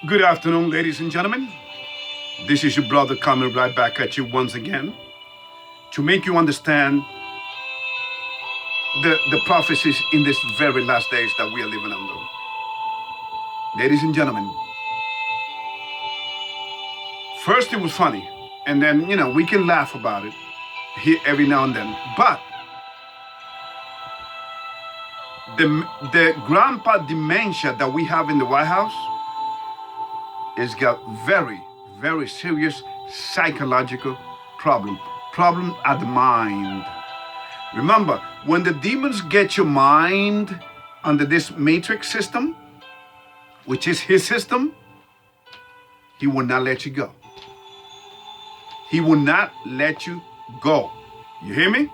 Good afternoon, ladies and gentlemen. This is your brother coming right back at you once again to make you understand the prophecies in these very last days that we are living under. Ladies and gentlemen, first it was funny, and then, we can laugh about it here every now and then. But the grandpa dementia that we have in the White House has got very, very serious psychological problem at the mind. Remember, when the demons get your mind under this matrix system, which is his system, he will not let you go. He will not let you go. You hear me?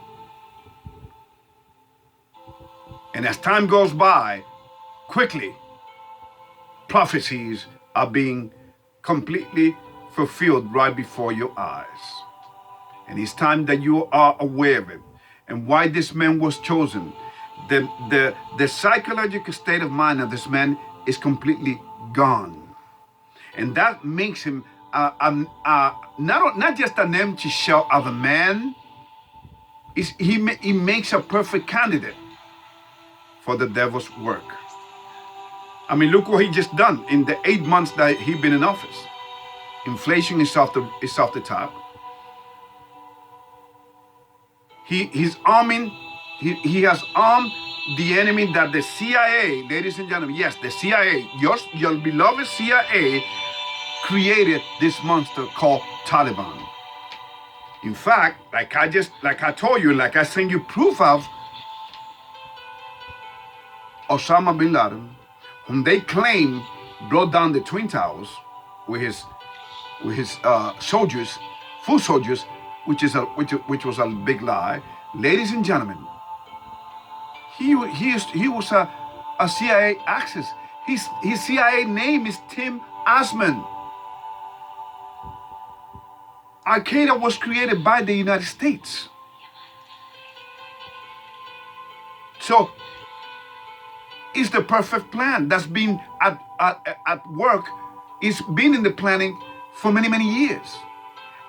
And as time goes by, quickly, prophecies are being completely fulfilled right before your eyes. And it's time that you are aware of it and why this man was chosen. The psychological state of mind of this man is completely gone. And that makes him not just an empty shell of a man. He makes a perfect candidate for the devil's work. I mean, look what he just done in the 8 months that he been in office. Inflation is off the top. He has armed the enemy that the CIA, ladies and gentlemen, yes, the CIA, your beloved CIA, created this monster called Taliban. In fact, like I told you, like I sent you proof of, Osama bin Laden, whom they claim brought down the Twin Towers with his soldiers, full soldiers, which was a big lie. Ladies and gentlemen, he was a CIA axis. His CIA name is Tim Osman. Al-Qaeda was created by the United States. So it's the perfect plan that's been at work. It's been in the planning for many, many years.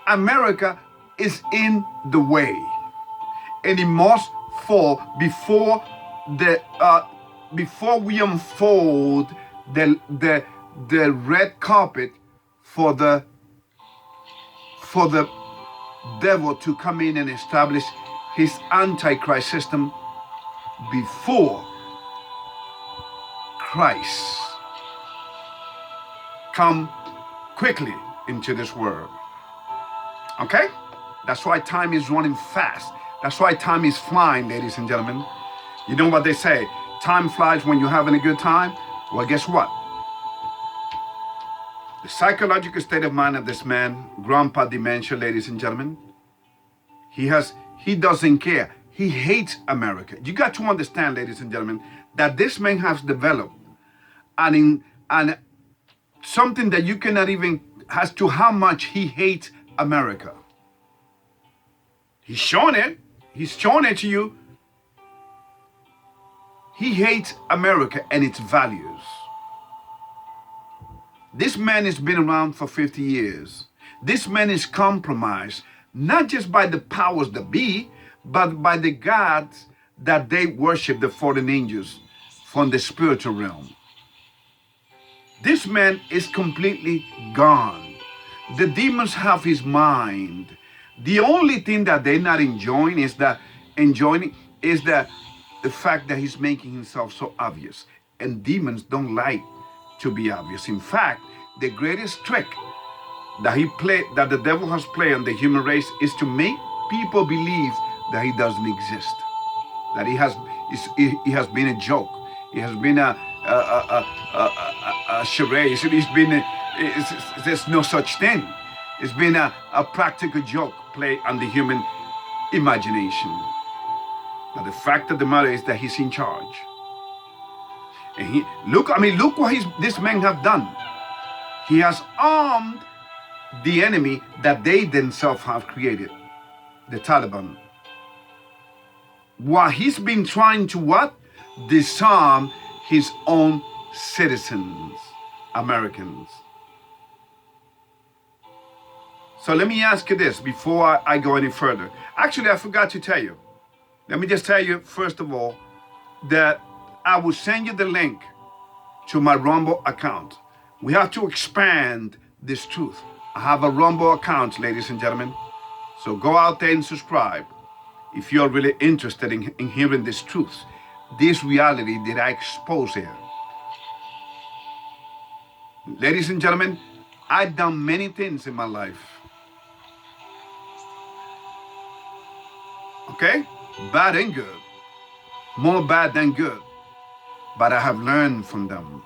America is in the way, and it must fall before we unfold the red carpet for the devil to come in and establish his antichrist system before Christ come quickly into this world. Okay? That's why time is running fast. That's why time is flying, ladies and gentlemen. You know what they say? Time flies when you're having a good time. Well, guess what? The psychological state of mind of this man, grandpa dementia, ladies and gentlemen, he doesn't care. He hates America. You got to understand, ladies and gentlemen, that this man has developed and something that you cannot even, as to how much he hates America. He's showing it. He's showing it to you. He hates America and its values. This man has been around for 50 years. This man is compromised, not just by the powers that be, but by the gods that they worship, the fallen angels from the spiritual realm. This man is completely gone. The demons have his mind. The only thing that they're not enjoying is the fact that he's making himself so obvious. And demons don't like to be obvious. In fact, the greatest trick that the devil has played on the human race is to make people believe that he doesn't exist, that he has been a joke, he has been a charade. There's no such thing. It's been a practical joke played on the human imagination. But the fact of the matter is that he's in charge. And look what this man have done. He has armed the enemy that they themselves have created, the Taliban. While he's been trying to what? Disarm his own citizens, Americans. So let me ask you this before I go any further. Actually, I forgot to tell you. Let me just tell you, first of all, that I will send you the link to my Rumble account. We have to expand this truth. I have a Rumble account, ladies and gentlemen. So go out there and subscribe if you're really interested in hearing this truth, this reality that I expose here. Ladies and gentlemen, I've done many things in my life. Okay? Bad and good. More bad than good. But I have learned from them.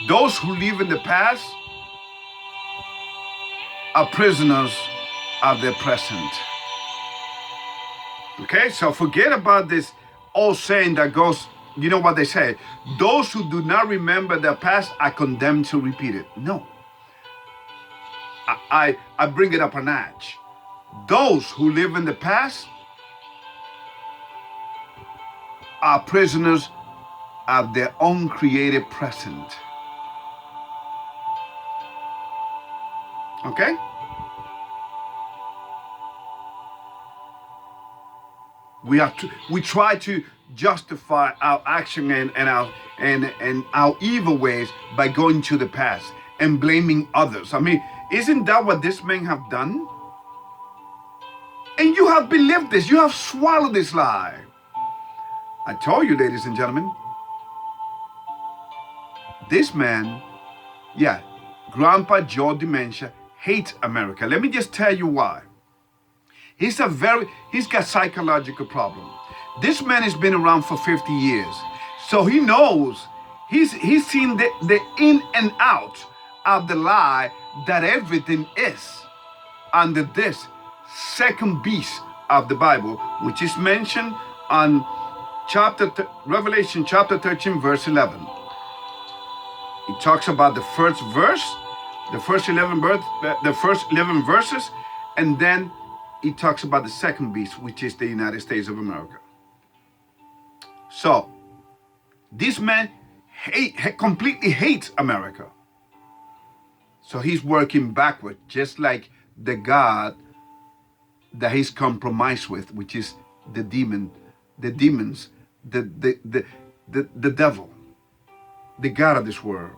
Those who live in the past are prisoners of their present. Okay, so forget about this old saying that goes, you know what they say, those who do not remember their past are condemned to repeat it. No. I bring it up a notch. Those who live in the past are prisoners of their own created present. Okay? We try to justify our action and our evil ways by going to the past and blaming others. I mean, isn't that what this men have done? And you have believed this. You have swallowed this lie. I told you, ladies and gentlemen, this man, Grandpa Joe Dementia, hates America. Let me just tell you why. He's got psychological problem. This man has been around for 50 years. So he knows, he's seen the in and out of the lie that everything is under this second beast of the Bible, which is mentioned on Revelation chapter 13, verse 11. It talks about the first verse, the first 11 verses, and then it talks about the second beast, which is the United States of America. So, this man completely hates America. So he's working backward, just like the God that he's compromised with, which is the demons, the devil, the God of this world.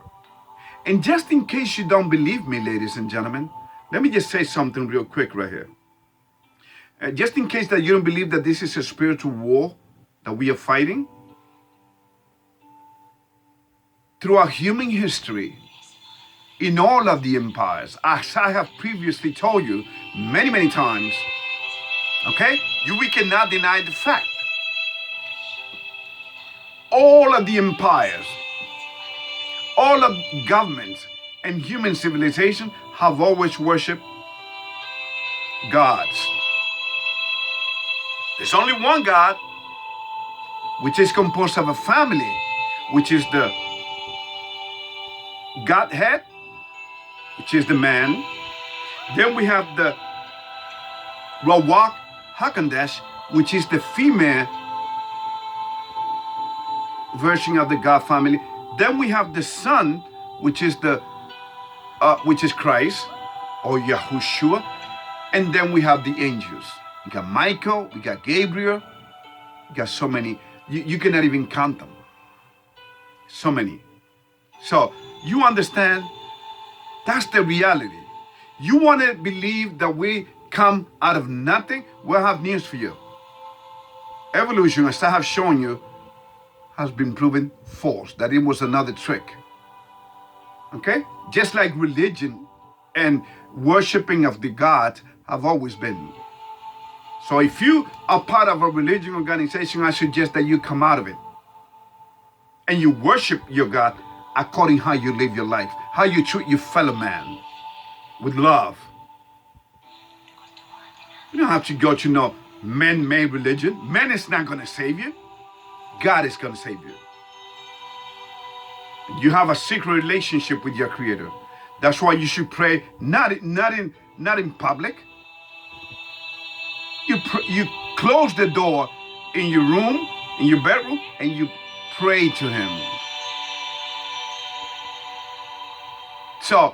And just in case you don't believe me, ladies and gentlemen, let me just say something real quick right here. Just in case that you don't believe that this is a spiritual war that we are fighting, throughout human history, in all of the empires, as I have previously told you many, many times, okay, we cannot deny the fact. All of the empires, all of governments and human civilization have always worshipped gods. There's only one God, which is composed of a family, which is the Godhead, which is the man. Then we have the Rawak Hakandesh, which is the female version of the God family. Then we have the Son, which is Christ or Yahushua, and then we have the angels. We got Michael, we got Gabriel, we got so many. You cannot even count them. So many. So you understand? That's the reality. You want to believe that we come out of nothing? Well, I have news for you. Evolution, as I have shown you, has been proven false, that it was another trick. Okay? Just like religion and worshiping of the God have always been. So if you are part of a religion organization, I suggest that you come out of it. And you worship your God according how you live your life, how you treat your fellow man with love. You don't have to go to no man-made religion. Man is not going to save you. God is going to save you. You have a secret relationship with your Creator. That's why you should pray not in public. You close the door in your room, in your bedroom, and you pray to Him. So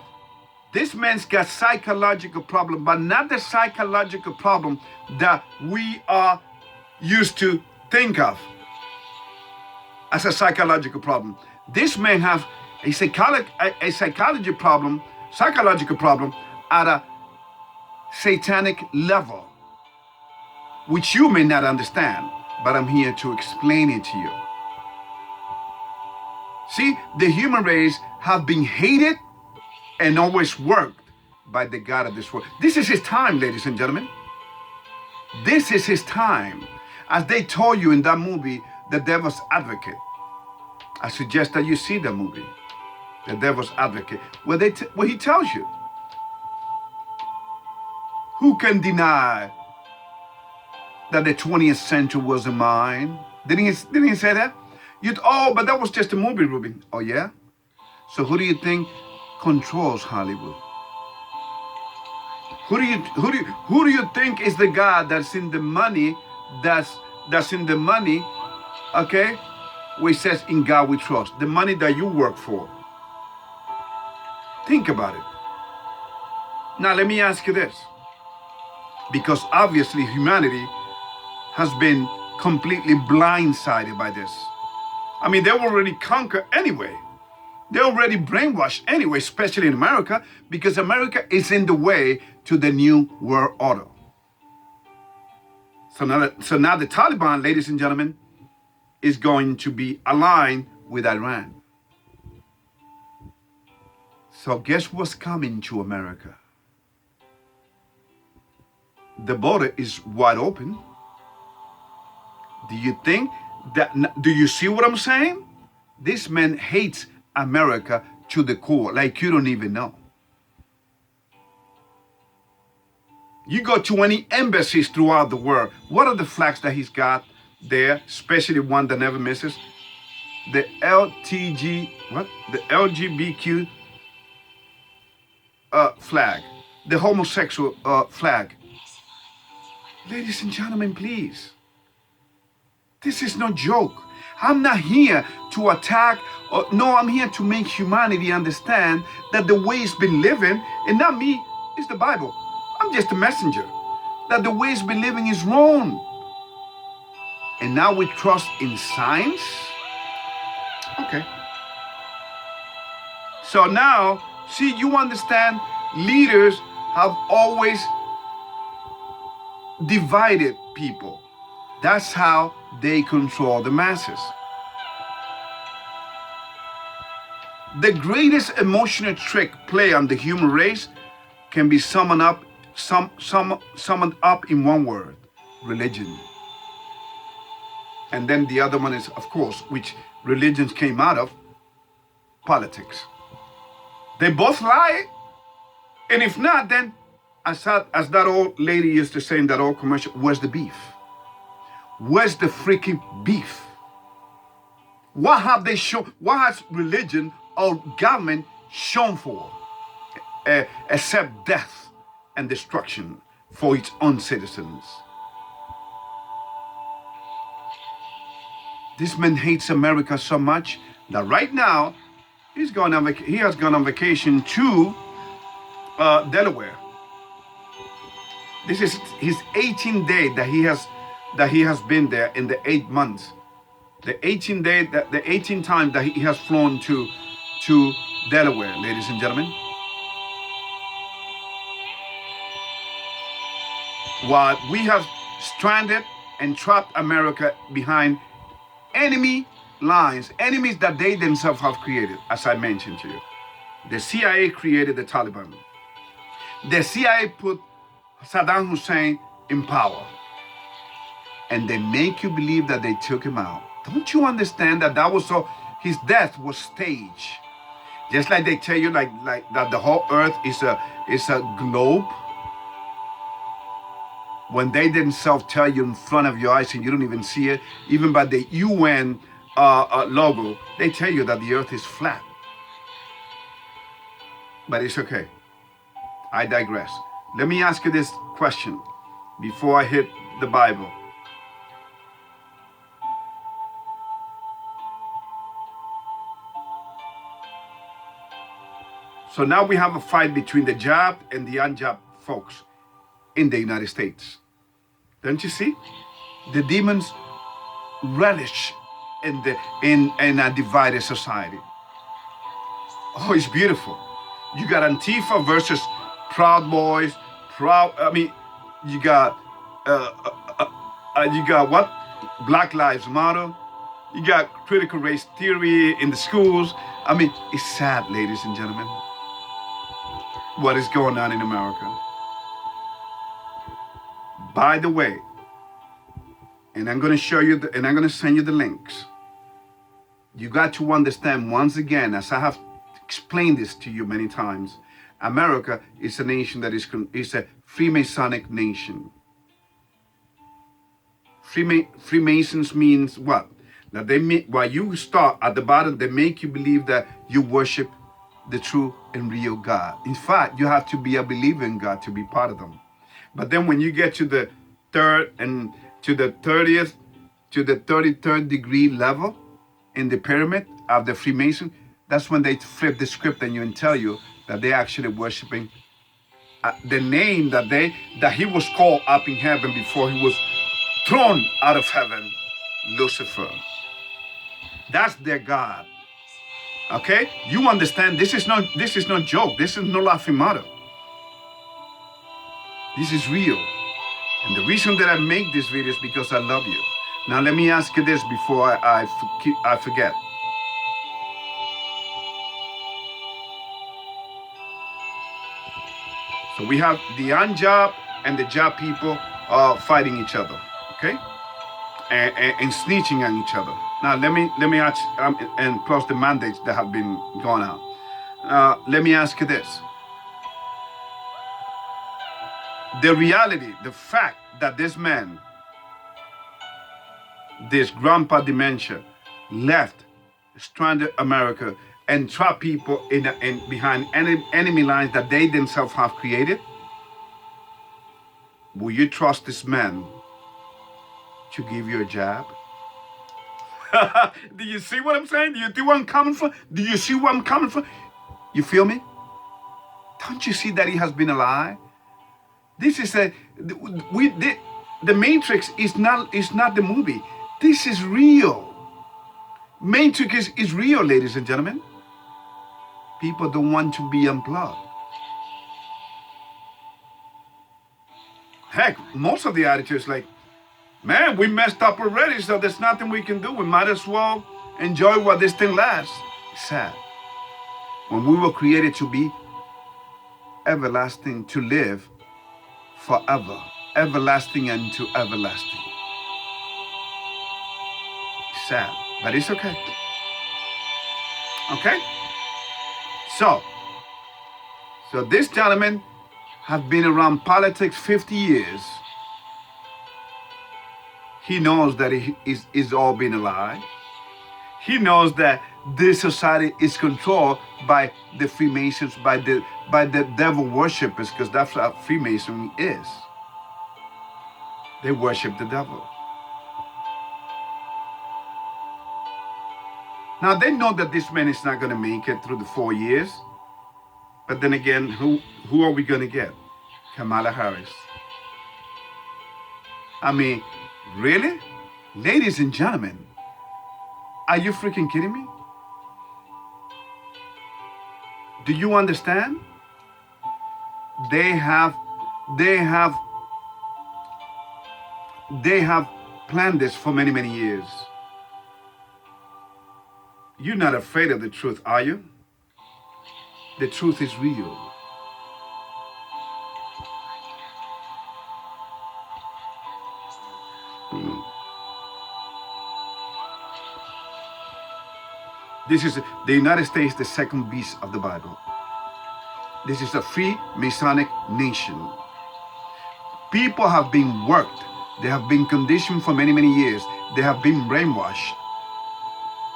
this man's got psychological problem, but not the psychological problem that we are used to think of as a psychological problem. This man has a psychological problem at a satanic level, which you may not understand, but I'm here to explain it to you. See, the human race have been hated and always worked by the God of this world. This is his time, ladies and gentlemen. This is his time. As they told you in that movie, The Devil's Advocate. I suggest that you see the movie, The Devil's Advocate, where he tells you, who can deny that the 20th century wasn't mine? Didn't he say that? But that was just a movie, Ruben. Oh yeah? So who do you think controls Hollywood? Who do you think is the God that's in the money, that's in the money, okay? Where it says, in God we trust. The money that you work for. Think about it. Now let me ask you this. Because obviously humanity has been completely blindsided by this. I mean, they were already conquered anyway. They're already brainwashed anyway, especially in America, because America is in the way to the new world order. So now the Taliban, ladies and gentlemen, is going to be aligned with Iran. So guess what's coming to America? The border is wide open. Do you think that, do you see what I'm saying? This man hates America to the core, like you don't even know. You go to any embassies throughout the world, what are the flags that he's got there, especially one that never misses? The LGBTQ flag, the homosexual flag. Ladies and gentlemen, please. This is no joke. I'm not here to attack. No, I'm here to make humanity understand that the way it's been living, and not me, it's the Bible. I'm just a messenger. That the way it's been living is wrong. And now we trust in science? Okay. So now, see, you understand, leaders have always divided people. That's how they control the masses. The greatest emotional trick play on the human race can be summoned up in one word: religion. And then the other one is, of course, which religions came out of, politics. They both lie. And if not, then as that old lady used to say in that old commercial, where's the beef? Where's the freaking beef? What have they shown? What has religion or government shown for? Except death and destruction for its own citizens. This man hates America so much that right now he has gone on vacation to Delaware. This is his 18th day that he has been there in the 8 months. The 18th time that he has flown to Delaware, ladies and gentlemen. While we have stranded and trapped America behind enemy lines, enemies that they themselves have created, as I mentioned to you. The CIA created the Taliban. The CIA put Saddam Hussein in power. And they make you believe that they took him out. Don't you understand that his death was staged? Just like they tell you like that the whole earth is a globe. When they themselves tell you in front of your eyes and you don't even see it, even by the UN logo, they tell you that the earth is flat. But it's okay. I digress. Let me ask you this question before I hit the Bible. So now we have a fight between the jabbed and the unjabbed folks in the United States. Don't you see? The demons relish in a divided society. Oh, it's beautiful. You got Antifa versus Proud Boys. You got what? Black Lives Matter. You got critical race theory in the schools. I mean, it's sad, ladies and gentlemen, what is going on in America. By the way, and I'm going to show you, and I'm going to send you the links. You got to understand once again, as I have explained this to you many times, America is a nation that is a Freemasonic nation. Freemasons means what? That while you start at the bottom, they make you believe that you worship the true and real God. In fact, you have to be a believer in God to be part of them. But then when you get to the third and to the 30th, to the 33rd degree level in the pyramid of the Freemason, that's when they flip the script and tell you that they're actually worshiping the name that he was called up in heaven before he was thrown out of heaven, Lucifer. That's their God. Okay? You understand? This is not joke. This is no laughing matter. This is real. And the reason that I make this video is because I love you. Now let me ask you this before I forget. So we have the unjob and the job people fighting each other, okay, and snitching on each other. Now let me ask, and plus the mandates that have been going out. Let me ask you this: the reality, the fact that this man, this grandpa dementia, left stranded America and trapped people in behind enemy lines that they themselves have created, will you trust this man to give you a job? Do you see what I'm saying? Do you see where I'm coming from? Do you see where I'm coming from? You feel me? Don't you see that he has been a lie? This is the Matrix is not the movie. This is real. Matrix is real, ladies and gentlemen. People don't want to be unplugged. Heck, most of the attitude is like, man, we messed up already, so there's nothing we can do. We might as well enjoy while this thing lasts. It's sad. When we were created to be everlasting, to live forever, everlasting and to everlasting. It's sad, but it's okay. Okay? So this gentleman has been around politics 50 years. He knows that it's all been a lie. He knows that this society is controlled by the Freemasons, by the devil worshippers, because that's what Freemasonry is. They worship the devil. Now they know that this man is not going to make it through the 4 years. But then again, who are we going to get? Kamala Harris. I mean, really? Ladies and gentlemen, are you freaking kidding me? Do you understand? They have planned this for many, many years. You're not afraid of the truth, are you? The truth is real. This is the United States, the second beast of the Bible. This is a free Masonic nation. People have been worked. They have been conditioned for many, many years. They have been brainwashed.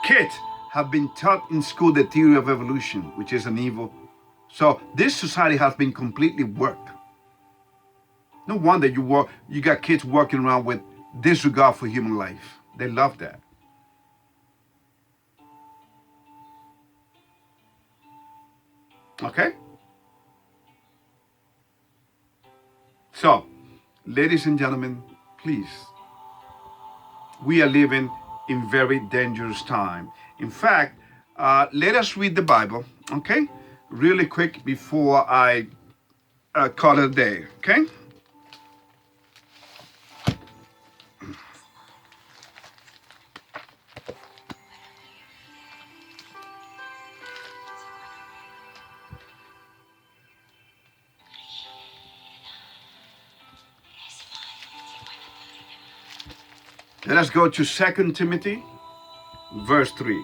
Kids have been taught in school the theory of evolution, which is an evil. So this society has been completely worked. No wonder you got kids walking around with disregard for human life. They love that. Okay? So, ladies and gentlemen, please, we are living in very dangerous time. In fact, let us read the Bible, okay? Really quick before I call it a day, okay? Let us go to 2 Timothy, verse 3.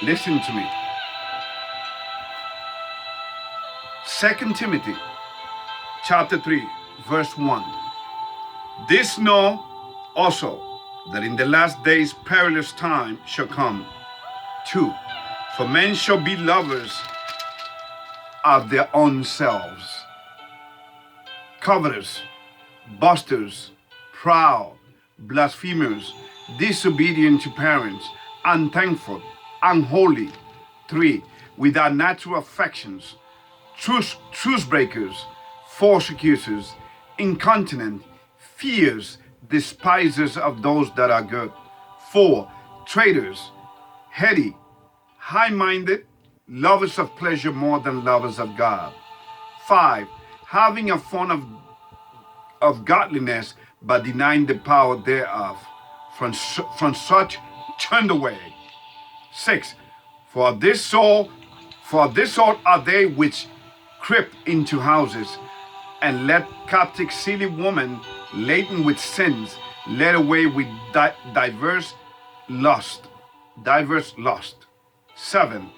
Listen to me. 2 Timothy, chapter 3, verse 1. This know also, that in the last days perilous time shall come. 2. For men shall be lovers of their own selves, covetous, boasters, proud, blasphemers, disobedient to parents, unthankful, unholy. 3. Without natural affections, truce breakers, false accusers, incontinent, fierce, despisers of those that are good. 4. Traitors, heady, high-minded, lovers of pleasure more than lovers of God. 5. Having a form of godliness, but denying the power thereof. From such turned away. 6. For this sort are they which creep into houses, and let captive silly women laden with sins, led away with diverse lust. 7.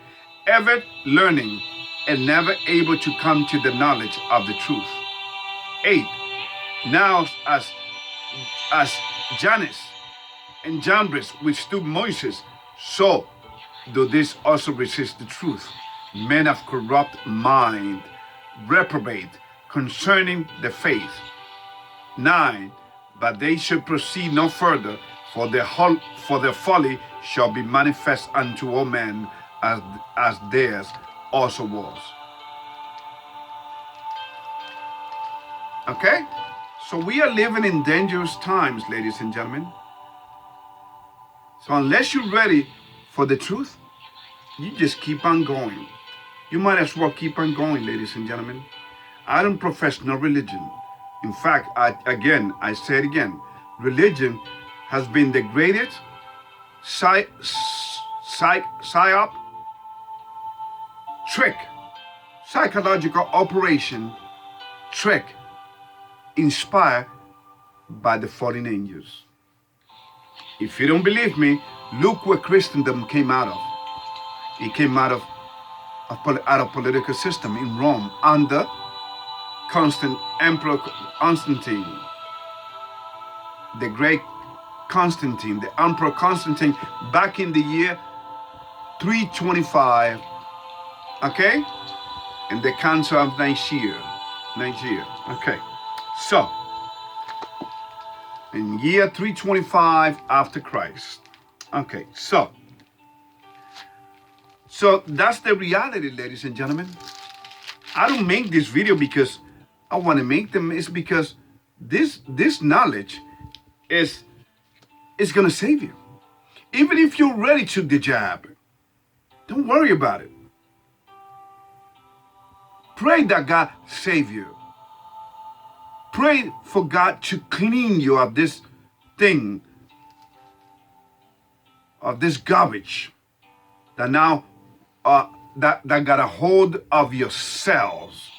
Ever learning, and never able to come to the knowledge of the truth. 8. Now as Jannes and Jambres withstood Moses, so do this also resist the truth. Men of corrupt mind, reprobate concerning the faith. 9. But they should proceed no further, for their folly shall be manifest unto all men, as theirs also was. Okay? So we are living in dangerous times, ladies and gentlemen. So unless you're ready for the truth, you just keep on going. You might as well keep on going, ladies and gentlemen. I don't profess no religion. In fact, I say it again, religion has been the greatest psyop trick, psychological operation trick inspired by the fallen angels. If you don't believe me, look where Christendom came out of. It came out of political system in Rome under Emperor Constantine, the great Constantine, the Emperor Constantine, back in the year 325, okay, in the Council of Nicaea, okay. So, in year 325 after Christ, okay, so that's the reality, ladies and gentlemen. I don't make this video because I want to make them. It's because this knowledge is going to save you. Even if you're ready to the jab, don't worry about it. Pray that God save you. Pray for God to clean you of this thing, of this garbage that now that got a hold of your cells.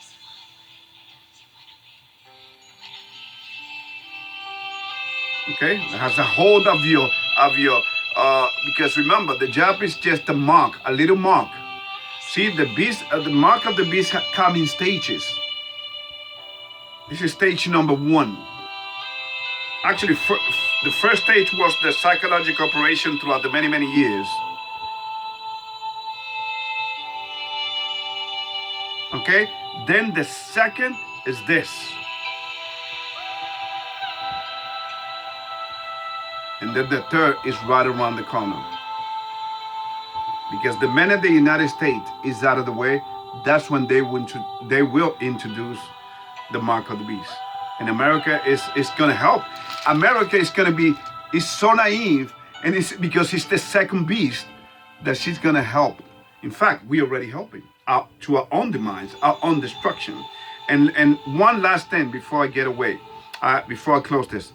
Okay, it has a hold of your because remember, the jab is just a mark, a little mark. See, the beast, the mark of the beast come in stages. This is stage number 1. Actually, the first stage was the psychological operation throughout the many years. Okay? Then the second is this. And then the third is right around the corner. Because the minute the United States is out of the way, that's when they will introduce the mark of the beast. And America is going to help. America is so naive, and it's because it's the second beast that she's going to help. In fact, we're already helping to our own demise, our own destruction. And one last thing before I get away, before I close this.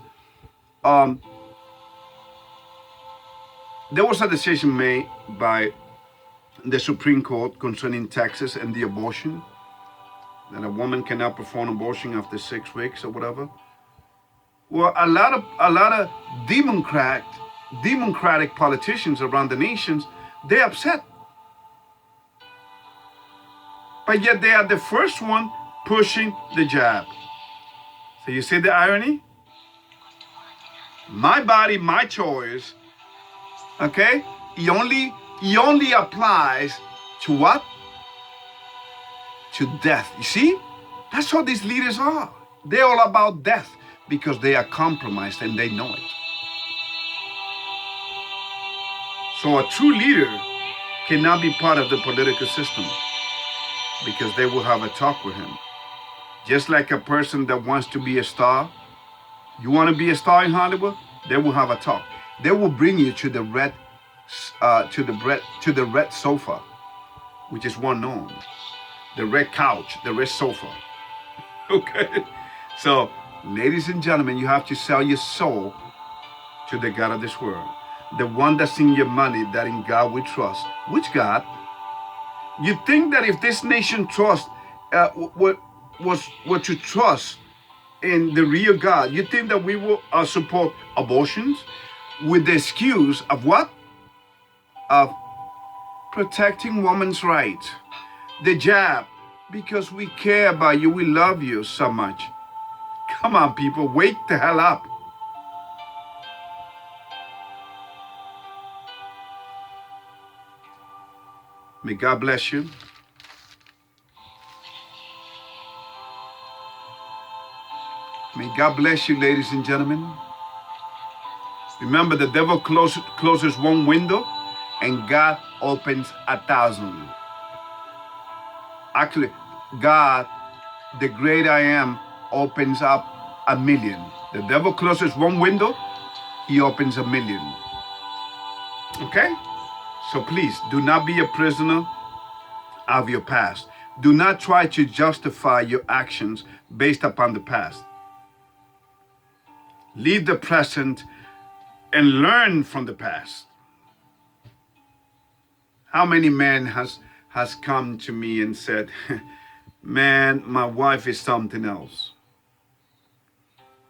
There was a decision made by the Supreme Court concerning Texas and the abortion, that a woman cannot perform abortion after 6 weeks or whatever. Well, a lot of democratic politicians around the nations, they're upset. But yet they are the first one pushing the jab. So you see the irony? My body, my choice. Okay? He only applies to what? To death. You see? That's how these leaders are. They're all about death because they are compromised and they know it. So a true leader cannot be part of the political system because they will have a talk with him. Just like a person that wants to be a star. You want to be a star in Hollywood? They will have a talk. They will bring you to the red sofa, which is one known. The red couch, the red sofa. Okay? So, ladies and gentlemen, you have to sell your soul to the God of this world. The one that's in your money, that in God we trust. Which God? You think that if this nation were to trust in the real God, you think that we will support abortions with the excuse of what? Of protecting women's rights. The jab, because we care about you, we love you so much. Come on, people, wake the hell up. May God bless you. May God bless you, ladies and gentlemen. Remember, the devil closes one window and God opens 1,000. Actually, God, the great I am, opens up 1,000,000. The devil closes one window, he opens 1,000,000. Okay? So please, do not be a prisoner of your past. Do not try to justify your actions based upon the past. Leave the present and learn from the past. How many men has come to me and said, man, my wife is something else.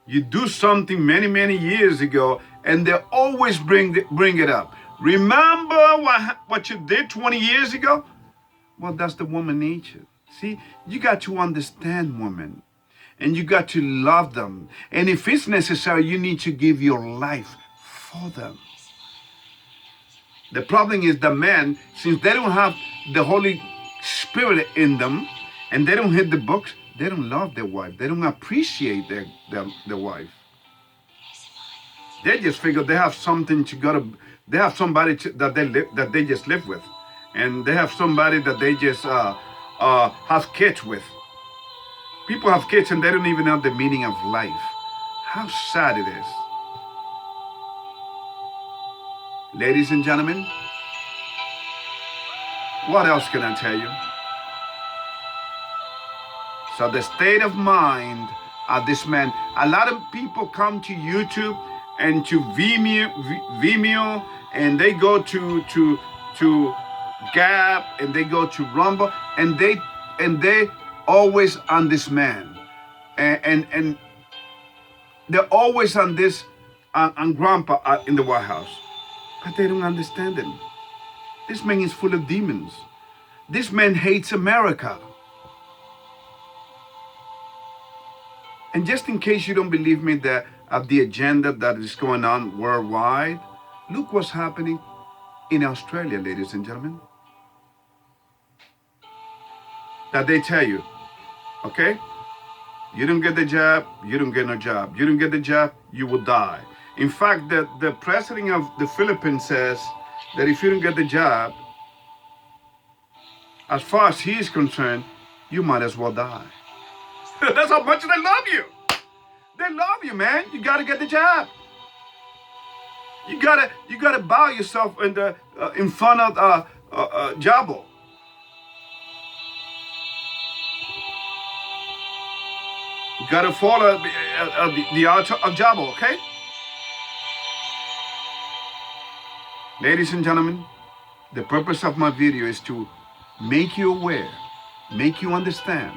You do something many, many years ago, and they always bring it up. Remember what you did 20 years ago? Well, that's the woman nature. See, you got to understand women, and you got to love them. And if it's necessary, you need to give your life for them. The problem is the men, since they don't have the Holy Spirit in them, and they don't hit the books, they don't love their wife. They don't appreciate their wife. They just figure they have something they have somebody that they just live with, and they have somebody that they just have kids with. People have kids and they don't even know the meaning of life. How sad it is. Ladies and gentlemen, what else can I tell you? So the state of mind of this man, a lot of people come to YouTube and to Vimeo, and they go to Gap, and they go to Rumble, and they always on this man, and they're always on this on Grandpa in the White House, but they don't understand him. This man is full of demons. This man hates America. And just in case you don't believe me that of the agenda that is going on worldwide, look what's happening in Australia, ladies and gentlemen. that they tell you, okay? You don't get the job, you don't get no job. You don't get the job, you will die. In fact, the president of the Philippines says that if you don't get the job, as far as he is concerned, you might as well die. That's how much they love you. They love you, man. You gotta get the job. You gotta bow yourself in front of Jabo. You gotta follow the altar of Jabo, okay? Ladies and gentlemen, the purpose of my video is to make you aware, make you understand,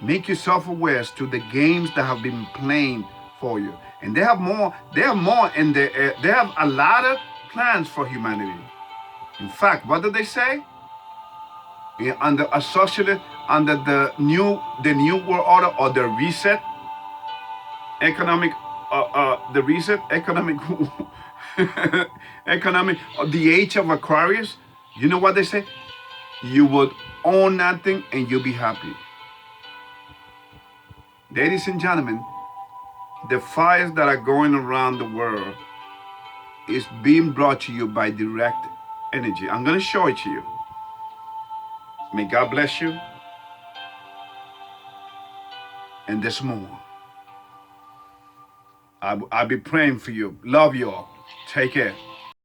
make you self-aware as to the games that have been playing for you. And they have more, and they have a lot of plans for humanity. In fact, what do they say? Under a socialist, under the new world order, or the reset, economic, the reset, economic, economic, the age of Aquarius, you know what they say? You would own nothing and you'll be happy. Ladies and gentlemen, the fires that are going around the world is being brought to you by direct energy. I'm going to show it to you. May God bless you. And there's more. I'll be praying for you. Love you all. Take care.